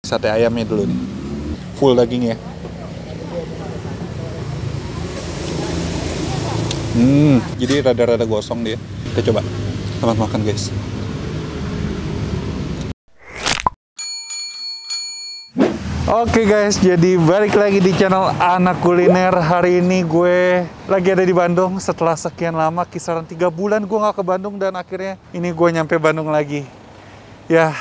Sate ayamnya dulu nih, full daging ya. Jadi rada-rada gosong dia. Kita coba, selamat makan guys. Oke guys, jadi balik lagi di channel Anak Kuliner. Hari ini gue lagi ada di Bandung setelah sekian lama, kisaran 3 bulan gue nggak ke Bandung, dan akhirnya ini gue nyampe Bandung lagi. Ya,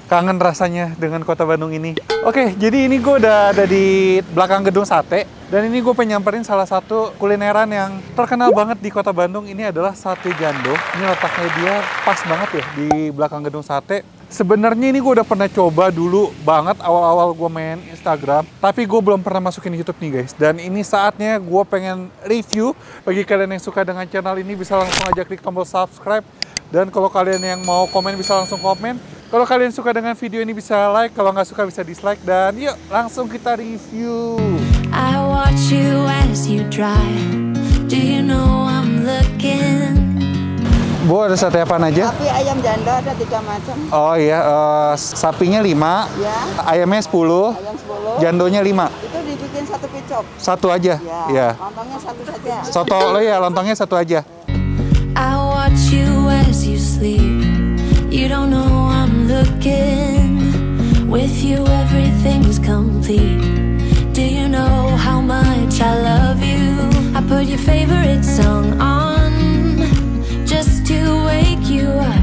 kangen rasanya dengan kota Bandung ini. Oke, jadi ini gue udah ada di belakang gedung sate. Dan ini gue pengen nyamperin salah satu kulineran yang terkenal banget di kota Bandung. Ini adalah Sate Jando. Ini letaknya dia pas banget ya di belakang gedung sate. Sebenarnya ini gue udah pernah coba dulu banget awal-awal gue main Instagram. Tapi gue belum pernah masukin YouTube nih guys. Dan ini saatnya gue pengen review. Bagi kalian yang suka dengan channel ini bisa langsung aja klik tombol subscribe. Dan kalau kalian yang mau komen bisa langsung komen. Kalau kalian suka dengan video ini bisa like, kalau nggak suka bisa dislike. Dan yuk langsung kita review. I watch you as you drive. Do you know I'm looking? Bu, ada sate apaan aja? Sapi ayam jando ada 3 macam. Oh iya, sapinya 5, Ya. ayamnya 10, Ayam 10. jandonya 5. Itu dibikin satu picop. Satu aja? Ya. Iya. Lontongnya satu saja. Soto lo ya, lontongnya satu aja. I watch you as you sleep. You don't know I'm looking. With you everything's complete. Do you know how much I love you? I put your favorite song on just to wake you up.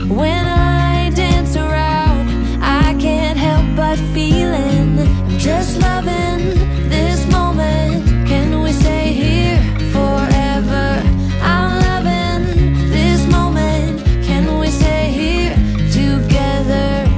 When I dance around, I can't help but feeling I'm just loving this moment. Can we stay here forever? I'm loving this moment. Can we stay here together?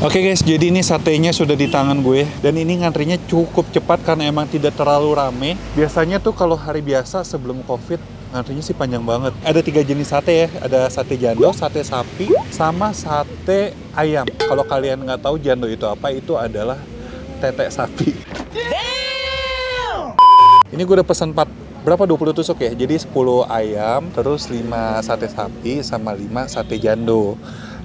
Oke guys, jadi ini satenya sudah di tangan gue. Dan ini ngantrinya cukup cepat karena emang tidak terlalu rame. Biasanya tuh kalau hari biasa sebelum COVID, ngantrinya sih panjang banget. Ada 3 jenis sate ya. Ada sate jando, sate sapi, sama sate ayam. Kalau kalian nggak tahu jando itu apa, itu adalah tete sapi. Ini gue udah pesan 4, berapa 20 tusuk ya? Jadi 10 ayam, terus 5 sate sapi, sama 5 sate jando.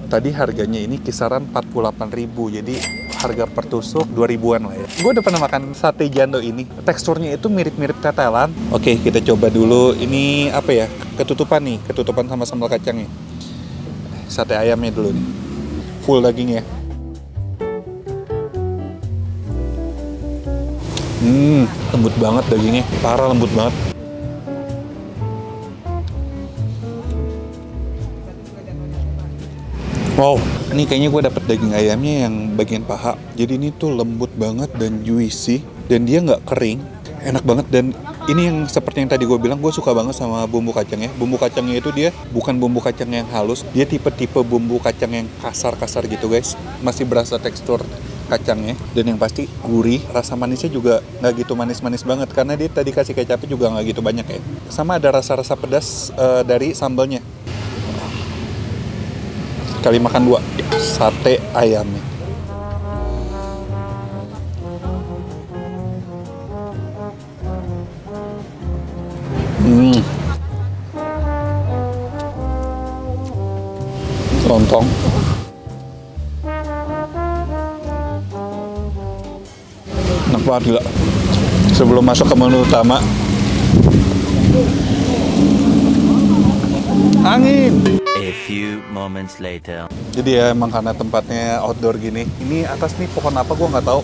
Tadi harganya ini kisaran 48.000, jadi harga per tusuk 2.000-an lah ya. Gue udah pernah makan sate jando ini. Teksturnya itu mirip-mirip tetelan. Oke, kita coba dulu. Ini apa ya? Ketutupan nih, ketutupan sama sambal kacangnya. Sate ayamnya dulu nih. Full daging ya. Lembut banget dagingnya. Parah lembut banget. Wow, ini kayaknya gue dapet daging ayamnya yang bagian paha. Jadi ini tuh lembut banget dan juicy. Dan dia nggak kering. Enak banget. Dan ini yang seperti yang tadi gue bilang, gue suka banget sama bumbu kacangnya. Bumbu kacangnya itu dia bukan bumbu kacang yang halus. Dia tipe-tipe bumbu kacang yang kasar-kasar gitu guys. Masih berasa tekstur kacangnya. Dan yang pasti gurih. Rasa manisnya juga nggak gitu manis-manis banget. Karena dia tadi kasih kecapnya juga nggak gitu banyak ya. Sama ada rasa-rasa pedas dari sambalnya. Kali makan 2 sate ayamnya. Lontong. Enak banget gila. Sebelum masuk ke menu utama. Angin. A few moments later. Jadi ya emang karena tempatnya outdoor gini. Ini atas nih pohon apa gue nggak tahu.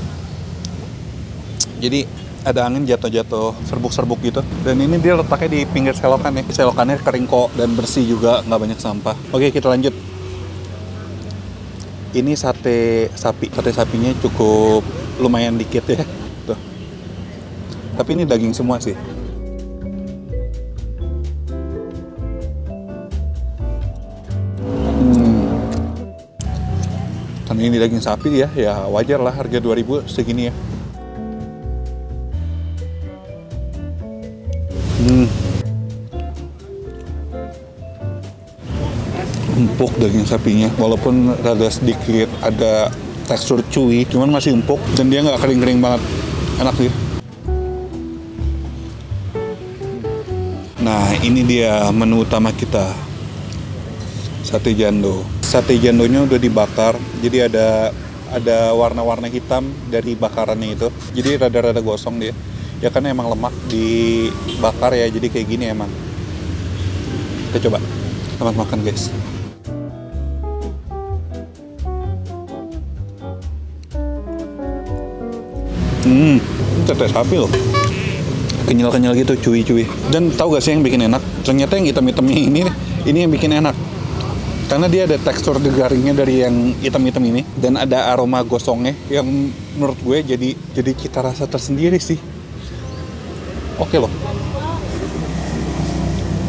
Jadi ada angin jatuh-jatuh serbuk-serbuk gitu. Dan ini dia letaknya di pinggir selokan ya. Selokannya kering kok dan bersih juga, nggak banyak sampah. Oke, kita lanjut. Ini sate sapi. Sate sapinya cukup lumayan dikit ya. Tuh. Tapi ini daging semua sih. Karena ini daging sapi ya, ya wajar lah harga 2.000 segini ya. Empuk daging sapinya, walaupun rada sedikit ada tekstur chewy, cuman masih empuk dan dia nggak kering-kering banget. Enak sih. Nah, ini dia menu utama kita. Sate jando. Sate jandonya udah dibakar, jadi ada ada warna-warna hitam dari bakarannya itu. Jadi rada-rada gosong dia. Ya kan emang lemak dibakar ya, jadi kayak gini emang. Kita coba. Selamat makan guys. Tete sapi loh. Kenyal-kenyal gitu, cuy-cuy. Dan tahu gak sih yang bikin enak? Ternyata yang hitam-hitamnya ini yang bikin enak. Karena dia ada tekstur garingnya dari yang hitam-hitam ini, dan ada aroma gosongnya yang menurut gue jadi cita rasa tersendiri sih. Oke loh.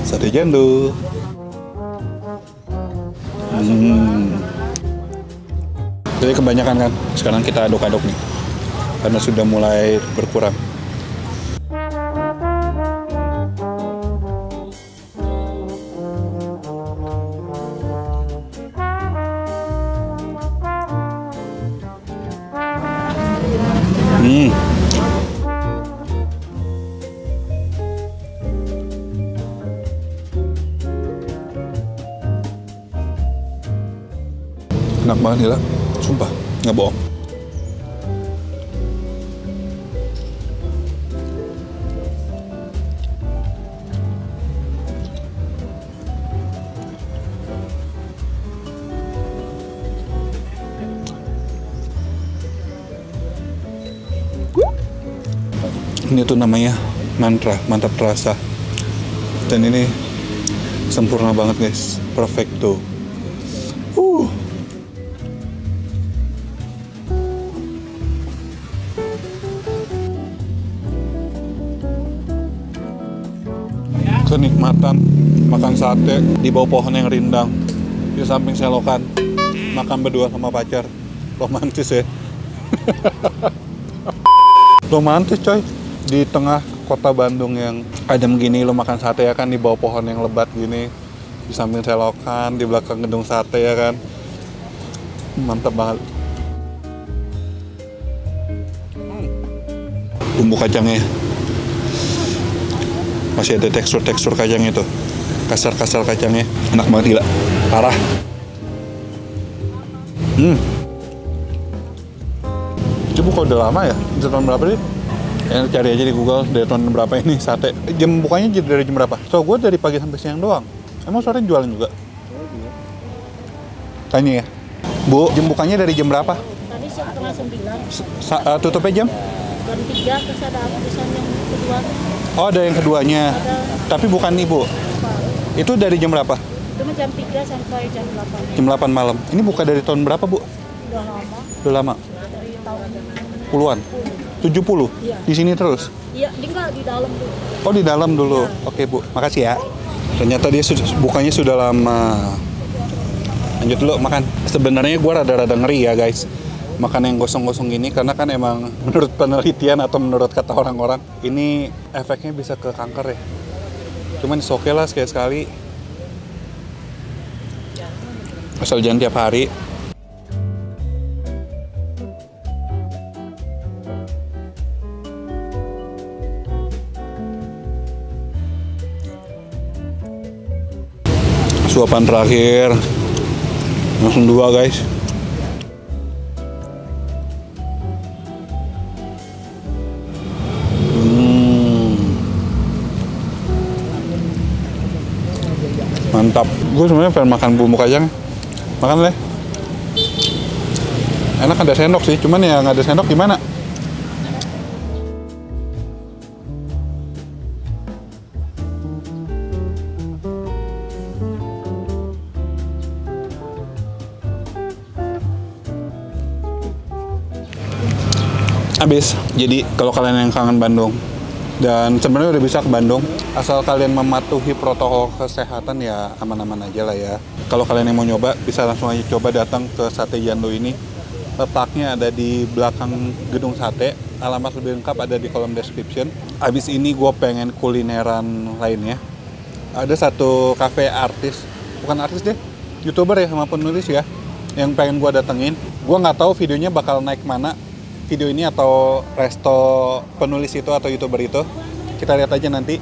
Sate jando. Jadi kebanyakan kan. Sekarang kita aduk-aduk nih. Karena sudah mulai berkurang. Enak banget gila, sumpah, nggak bohong. Ini tuh namanya mantra, mantap rasa. Dan ini sempurna banget guys, perfecto. Kenikmatan makan sate di bawah pohon yang rindang, di samping selokan, makan berdua sama pacar, romantis ya. Romantis coy, di tengah kota Bandung yang adem gini lo makan sate ya kan, di bawah pohon yang lebat gini, di samping selokan, di belakang gedung sate ya kan, mantap banget. Bumbu kacangnya masih ada tekstur kacangnya tuh, kasar kacangnya, enak banget gila, parah. Itu buka udah lama ya, dari tahun berapa sih? Cari aja di Google dari tahun berapa ini sate. Jam bukanya dari jam berapa? So gue dari pagi sampai siang doang. Emang sore jualan juga? Tanya ya, Bu, jam bukanya dari jam berapa? Tadi setengah 9. Tutupnya jam? Jam 3, terus ada tulisan yang kedua. Oh, ada yang keduanya. Tapi bukan Ibu. Itu dari jam berapa? Itu jam 3 sampai jam 8. Jam 8 malam. Ini buka dari tahun berapa, Bu? Udah lama. Udah lama? Dari tahun Puluhan? 70? Iya. Di sini terus? Iya, enggak di dalam dulu. Oh, di dalam dulu. Ya. Oke, Bu. Makasih ya. Ternyata dia bukanya sudah lama. Lanjut dulu makan. Sebenarnya gue rada-rada ngeri ya, guys. Makan yang gosong-gosong gini, karena kan emang menurut penelitian atau menurut kata orang-orang, ini efeknya bisa ke kanker ya. Cuman oke lah sekali-sekali. Asal jangan tiap hari. Suapan terakhir. Langsung 2 guys. Mantap. Gue sebenarnya pengen makan bumbu kacang. Makan deh. Enak ada sendok sih, cuman ya nggak ada sendok gimana? Habis. Jadi kalau kalian yang kangen Bandung dan sebenarnya udah bisa ke Bandung, asal kalian mematuhi protokol kesehatan ya aman-aman aja lah ya. Kalau kalian yang mau nyoba, bisa langsung aja coba datang ke Sate Jando ini. Letaknya ada di belakang gedung sate. Alamat lebih lengkap ada di kolom description. Abis ini gue pengen kulineran lainnya. Ada satu cafe artis, bukan artis deh, YouTuber ya sama penulis ya, yang pengen gue datengin. Gue nggak tahu videonya bakal naik mana, video ini atau resto penulis itu atau YouTuber itu. Kita lihat aja nanti.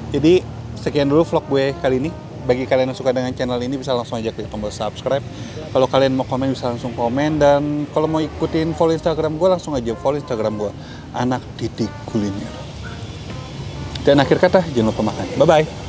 Jadi sekian dulu vlog gue kali ini. bagi kalian yang suka dengan channel ini bisa langsung aja klik tombol subscribe. Kalau kalian mau komen bisa langsung komen, dan kalau mau ikutin follow Instagram gue langsung aja follow Instagram gue Anak Titik Kuliner. Dan akhir kata jangan lupa makan. Bye bye.